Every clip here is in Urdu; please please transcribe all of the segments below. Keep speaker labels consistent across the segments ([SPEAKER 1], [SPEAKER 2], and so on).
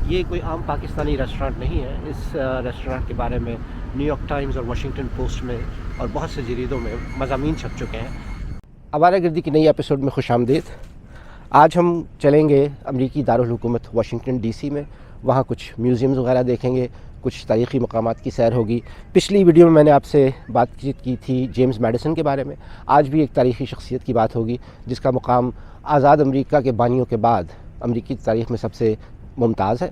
[SPEAKER 1] یہ کوئی عام پاکستانی ریسٹورانٹ نہیں ہے. اس ریسٹورانٹ کے بارے میں نیو یارک ٹائمز اور واشنگٹن پوسٹ میں اور بہت سے جریدوں میں مضامین چھپ چکے ہیں. آوارہ گردی کی نئی ایپیسوڈ میں خوش آمدید. آج ہم چلیں گے امریکی دارالحکومت واشنگٹن ڈی سی میں. وہاں کچھ میوزیمز وغیرہ دیکھیں گے, کچھ تاریخی مقامات کی سیر ہوگی. پچھلی ویڈیو میں نے آپ سے بات چیت کی تھی جیمز میڈیسن کے بارے میں. آج بھی ایک تاریخی شخصیت کی بات ہوگی جس کا مقام آزاد امریکہ کے بانیوں کے بعد امریکی تاریخ میں سب سے ممتاز ہے.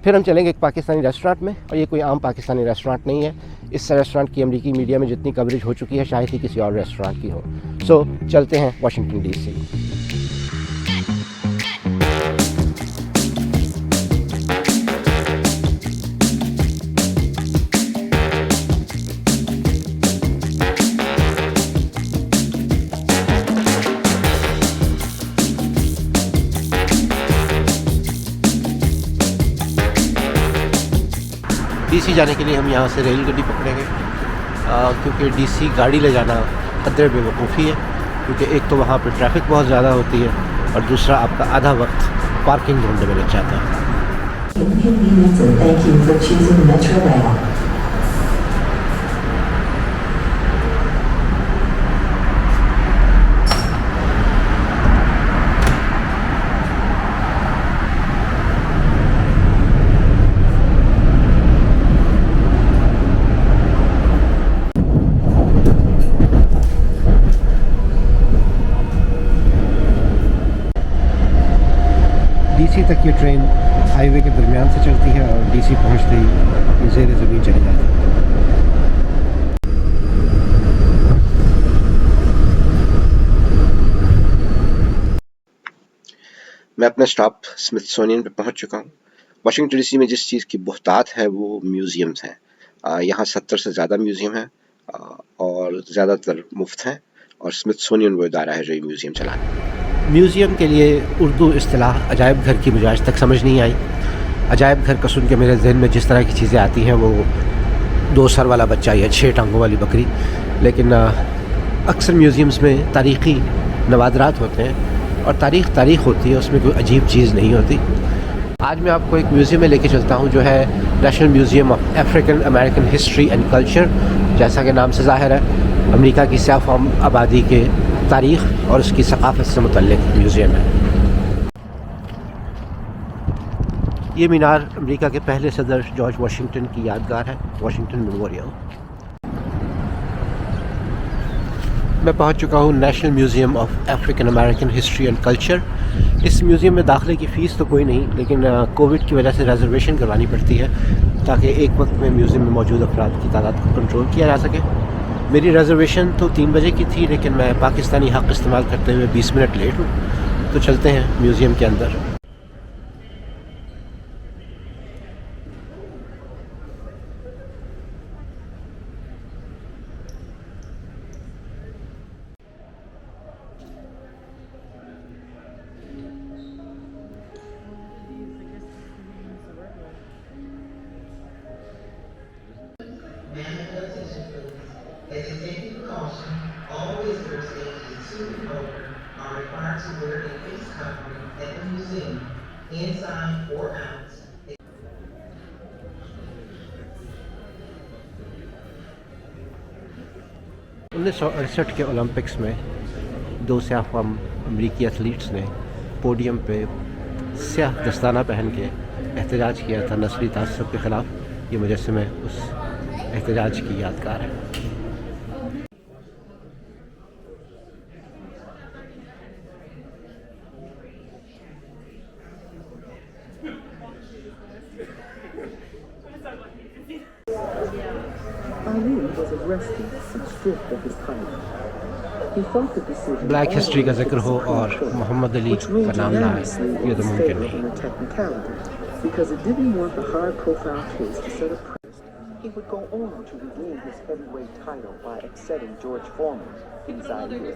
[SPEAKER 1] پھر ہم چلیں گے ایک پاکستانی ریسٹورانٹ میں, اور یہ کوئی عام پاکستانی ریسٹورانٹ نہیں ہے. اس ریسٹورانٹ کی امریکی میڈیا میں جتنی کوریج ہو چکی ہے شاید ہی کسی اور ریسٹورانٹ کی ہو. سو چلتے ہیں Washington D C. D C جانے کے لیے ہم یہاں سے ریل گاڑی پکڑیں گے, کیونکہ ڈی سی گاڑی لے جانا قدرے بے وقوفی ہے, کیونکہ ایک تو وہاں پہ ٹریفک بہت زیادہ ہوتی ہے اور دوسرا آپ کا آدھا وقت پارکنگ ڈھونڈنے میں لگ جاتا ہے. ڈی سی تک یہ ٹرین ہائی وے کے درمیان سے چلتی ہے اور ڈی سی پہنچتے ہی زیر زمین چلی جاتی ہے. میں اپنا اسٹاپ اسمتھسونین پہ پہنچ چکا ہوں. واشنگٹن ڈی سی میں جس چیز کی بہتات ہے وہ میوزیمز ہیں. یہاں 70 سے زیادہ میوزیم ہیں اور زیادہ تر مفت ہیں, اور اسمتھسونین وہ ادارہ ہے جو یہ میوزیم چلاتا ہے. میوزیم کے لیے اردو اصطلاح عجائب گھر کی مجھے آج تک سمجھ نہیں آئی. عجائب گھر کا سن کے میرے ذہن میں جس طرح کی چیزیں آتی ہیں وہ 2 سر والا بچہ یا 6 ٹانگوں والی بکری, لیکن اکثر میوزیمز میں تاریخی نوادرات ہوتے ہیں اور تاریخ ہوتی ہے, اس میں کوئی عجیب چیز نہیں ہوتی. آج میں آپ کو ایک میوزیم میں لے کے چلتا ہوں جو ہے national Museum of African American History and culture. جیسا کہ نام سے ظاہر ہے, امریکہ کی سیاہ فام آبادی کے تاریخ اور اس کی ثقافت سے متعلق میوزیم ہے. یہ مینار امریکہ کے پہلے صدر جارج واشنگٹن کی یادگار ہے, واشنگٹن میموریل. میں پہنچ چکا ہوں National Museum of African American History and Culture. اس میوزیم میں داخلے کی فیس تو کوئی نہیں, لیکن کووڈ کی وجہ سے ریزرویشن کروانی پڑتی ہے تاکہ ایک وقت میں میوزیم میں موجود افراد کی تعداد کو کنٹرول کیا جا سکے. میری ریزرویشن تو 3 بجے کی تھی, لیکن میں پاکستانی حق استعمال کرتے ہوئے 20 منٹ لیٹ ہوں. تو چلتے ہیں میوزیم کے اندر. انیس سو 68 کے اولمپکس میں 2 سیاہ فام امریکی ایتھلیٹس نے پوڈیم پہ سیاہ دستانہ پہن کے احتجاج کیا تھا نسلی تعصب کے خلاف. یہ مجسمہ اس احتجاج کی یادگار ہے. بلیک ہسٹری کا ذکر ہو اور محمد علی کا نام نہ آئے, یہ تو ممکن نہیں. He would go on to regain his heavyweight title by upsetting George Foreman in Zaire.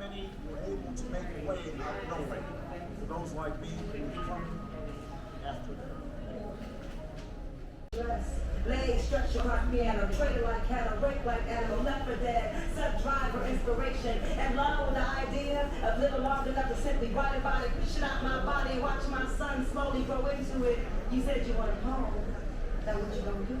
[SPEAKER 2] Many were able to make a way out knowing. For those like me who come after them.
[SPEAKER 3] Blade, structure like piano, traded like cattle, break like animal, left for dead, sub-driver, inspiration, and long with the idea of living long enough to simply write about it, pushing out my body, and watch my son slowly grow into it. You said you wanted home. Now what you gonna do?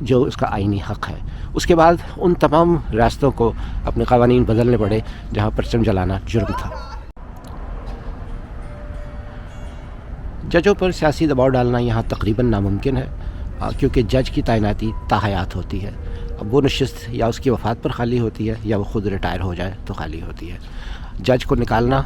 [SPEAKER 4] جو اس کا آئینی حق ہے. اس کے بعد ان تمام ریاستوں کو اپنے قوانین بدلنے پڑے جہاں پرچم جلانا جرم تھا. ججوں پر سیاسی دباؤ ڈالنا یہاں تقریباً ناممکن ہے کیونکہ جج کی تعیناتی تاحیات ہوتی ہے. اب وہ نشست یا اس کی وفات پر خالی ہوتی ہے یا وہ خود ریٹائر ہو جائے تو خالی ہوتی ہے. جج کو نکالنا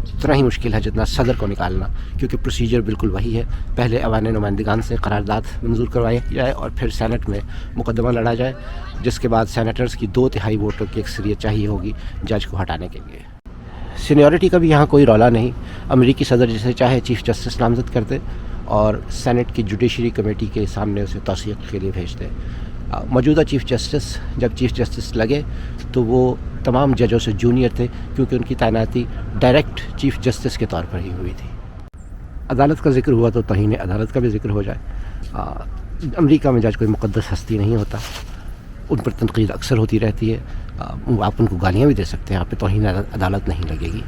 [SPEAKER 4] اتنا ہی مشکل ہے جتنا صدر کو نکالنا کیونکہ پروسیجر بالکل وہی ہے. پہلے ایوان نمائندگان سے قرارداد منظور کروائی جائے اور پھر سینٹ میں مقدمہ لڑا جائے جس کے بعد سینیٹرز کی 2/3 ووٹوں کی اکثریت چاہیے ہوگی جج کو ہٹانے کے لیے. سینیورٹی کا بھی یہاں کوئی رولا نہیں. امریکی صدر جسے چاہے چیف جسٹس نامزد کر دے اور سینٹ کی جوڈیشری کمیٹی کے سامنے اسے توثیق کے لیے بھیج دے. موجودہ چیف جسٹس جب چیف جسٹس لگے تو وہ تمام ججوں سے جونیئر تھے کیونکہ ان کی تعیناتی ڈائریکٹ چیف جسٹس کے طور پر ہی ہوئی تھی. عدالت کا ذکر ہوا تو توہین عدالت کا بھی ذکر ہو جائے. امریکہ میں جج کوئی مقدس ہستی نہیں ہوتا. ان پر تنقید اکثر ہوتی رہتی ہے. آپ ان کو گالیاں بھی دے سکتے ہیں. آپ پہ توہین عدالت نہیں لگے گی.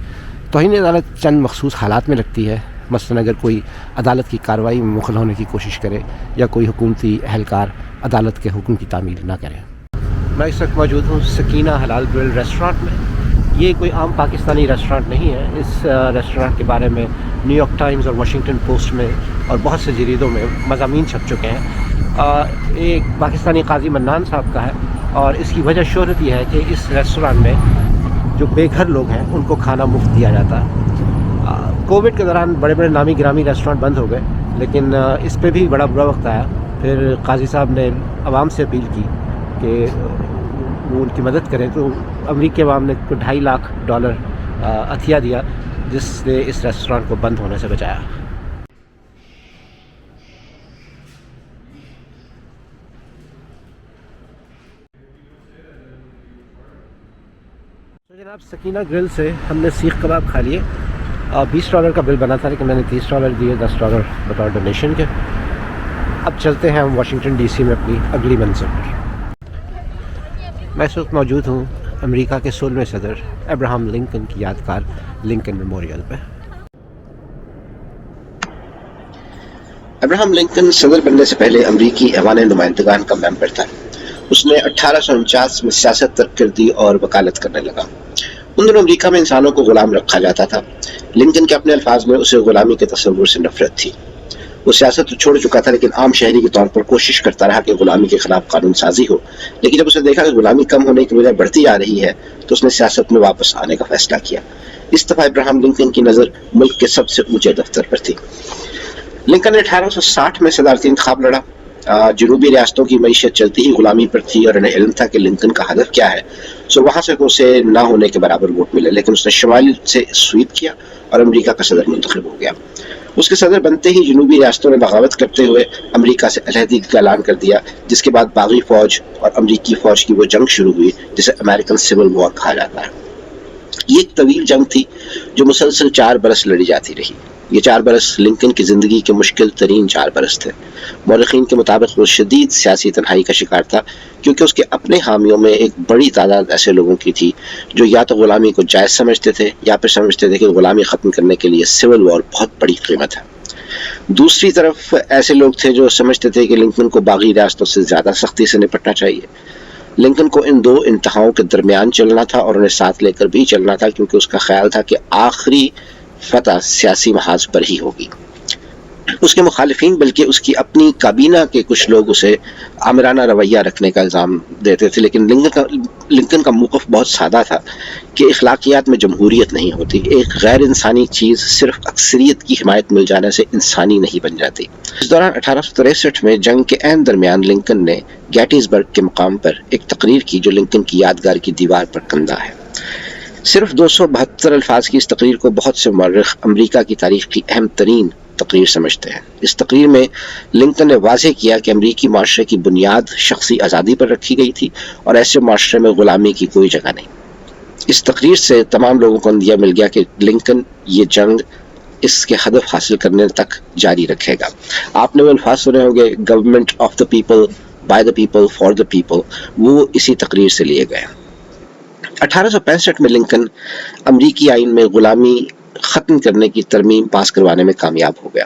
[SPEAKER 4] توہین عدالت چند مخصوص حالات میں لگتی ہے. مثلاً اگر کوئی عدالت کی کارروائی میں مخل ہونے کی کوشش کرے یا کوئی حکومتی اہلکار عدالت کے حکم کی تعمیل نہ کرے. میں اس وقت موجود ہوں سکینہ حلال گرل ریسٹورانٹ میں. یہ کوئی عام پاکستانی ریسٹورانٹ نہیں ہے. اس ریسٹورانٹ کے بارے میں نیو یارک ٹائمز اور واشنگٹن پوسٹ میں اور بہت سے جریدوں میں مضامین چھپ چکے ہیں. ایک پاکستانی قاضی منان صاحب کا ہے اور اس کی وجہ شہرت یہ ہے کہ اس ریسٹورانٹ میں جو بے گھر لوگ ہیں ان کو کھانا مفت دیا جاتا ہے. کووڈ کے دوران بڑے بڑے نامی گرامی ریسٹورانٹ بند ہو گئے لیکن اس پہ بھی بڑا برا وقت آیا. پھر قاضی صاحب نے عوام سے اپیل کی کہ وہ ان کی مدد کریں تو امریکی عوام نے $2.5 لاکھ عطیہ دیا جس نے اس ریسٹورانٹ کو بند ہونے سے بچایا. تو جناب سکینہ گرل سے ہم نے سیخ کباب کھا لیے. $20 کا بل بنا تھا لیکن میں نے $30 دیے, $10 بطور ڈونیشن کے. اب چلتے ہیں ہم واشنگٹن ڈی سی میں اپنی اگلی منزل پر. میں اس وقت موجود ہوں امریکہ کے 16ویں صدر ابراہم لنکن کی یادگار لنکن میموریل پہ.
[SPEAKER 1] ابراہم لنکن صدر بننے سے پہلے امریکی ایوان نمائندگان کا ممبر تھا. اس نے 1849 میں سیاست ترک کر دی اور وکالت کرنے لگا. ان دنوں امریکہ میں انسانوں کو غلام رکھا جاتا تھا. لنکن کے اپنے الفاظ میں اسے غلامی کے تصور سے نفرت تھی. وہ سیاست تو چھوڑ چکا تھا لیکن عام شہری کے طور پر کوشش کرتا رہا کہ غلامی کے خلاف قانون سازی ہو. لیکن جب اسے دیکھا کہ غلامی کم ہونے کی بجائے بڑھتی جا رہی ہے تو اس نے سیاست میں واپس آنے کا فیصلہ کیا. اس دفعہ ابراہم لنکن کی نظر ملک کے سب سے اونچے دفتر پر تھی. لنکن نے 1860 میں صدارتی انتخاب لڑا. جنوبی ریاستوں کی معیشت چلتی ہی غلامی پر تھی اور انہیں علم تھا کہ لنکن کا ہدف کیا ہے. وہاں سے اسے نہ ہونے کے برابر ووٹ ملے لیکن اس نے شمال سے سویپ کیا اور امریکہ کا صدر منتخب ہو گیا. اس کے صدر بنتے ہی جنوبی ریاستوں نے بغاوت کرتے ہوئے امریکہ سے علیحدگی کا اعلان کر دیا جس کے بعد باغی فوج اور امریکی فوج کی وہ جنگ شروع ہوئی جسے امریکن سول وار کہا جاتا ہے. یہ ایک طویل جنگ تھی جو مسلسل 4 برس لڑی جاتی رہی. یہ 4 برس لنکن کی زندگی کے مشکل ترین 4 برس تھے. مورخین کے مطابق وہ شدید سیاسی تنہائی کا شکار تھا کیونکہ اس کے اپنے حامیوں میں ایک بڑی تعداد ایسے لوگوں کی تھی جو یا تو غلامی کو جائز سمجھتے تھے یا پھر سمجھتے تھے کہ غلامی ختم کرنے کے لیے سول وار بہت بڑی قیمت ہے. دوسری طرف ایسے لوگ تھے جو سمجھتے تھے کہ لنکن کو باغی ریاستوں سے زیادہ سختی سے نپٹنا چاہیے. لنکن کو ان 2 انتہاؤں کے درمیان چلنا تھا اور انہیں ساتھ لے کر بھی چلنا تھا کیونکہ اس کا خیال تھا کہ آخری فتح سیاسی محاذ پر ہی ہوگی. اس کے مخالفین بلکہ اس کی اپنی کابینہ کے کچھ لوگ اسے آمرانہ رویہ رکھنے کا الزام دیتے تھے لیکن لنکن کا موقف بہت سادہ تھا کہ اخلاقیات میں جمہوریت نہیں ہوتی. ایک غیر انسانی چیز صرف اکثریت کی حمایت مل جانے سے انسانی نہیں بن جاتی. اس دوران 1863 میں جنگ کے عین درمیان لنکن نے گیٹیز برگ کے مقام پر ایک تقریر کی جو لنکن کی یادگار کی دیوار پر کندہ ہے. صرف 272 الفاظ کی اس تقریر کو بہت سے مورخ امریکہ کی تاریخ کی اہم ترین تقریر سمجھتے ہیں. اس تقریر میں لنکن نے واضح کیا کہ امریکی معاشرے کی بنیاد شخصی آزادی پر رکھی گئی تھی اور ایسے معاشرے میں غلامی کی کوئی جگہ نہیں. اس تقریر سے تمام لوگوں کو اندیہ مل گیا کہ لنکن یہ جنگ اس کے ہدف حاصل کرنے تک جاری رکھے گا. آپ نے وہ الفاظ سنے ہوں گے government of the people by the people for the people, وہ اسی تقریر سے لیے گئے. 1865 میں لنکن امریکی آئین میں غلامی ختم کرنے کی ترمیم پاس کروانے میں کامیاب ہو گیا.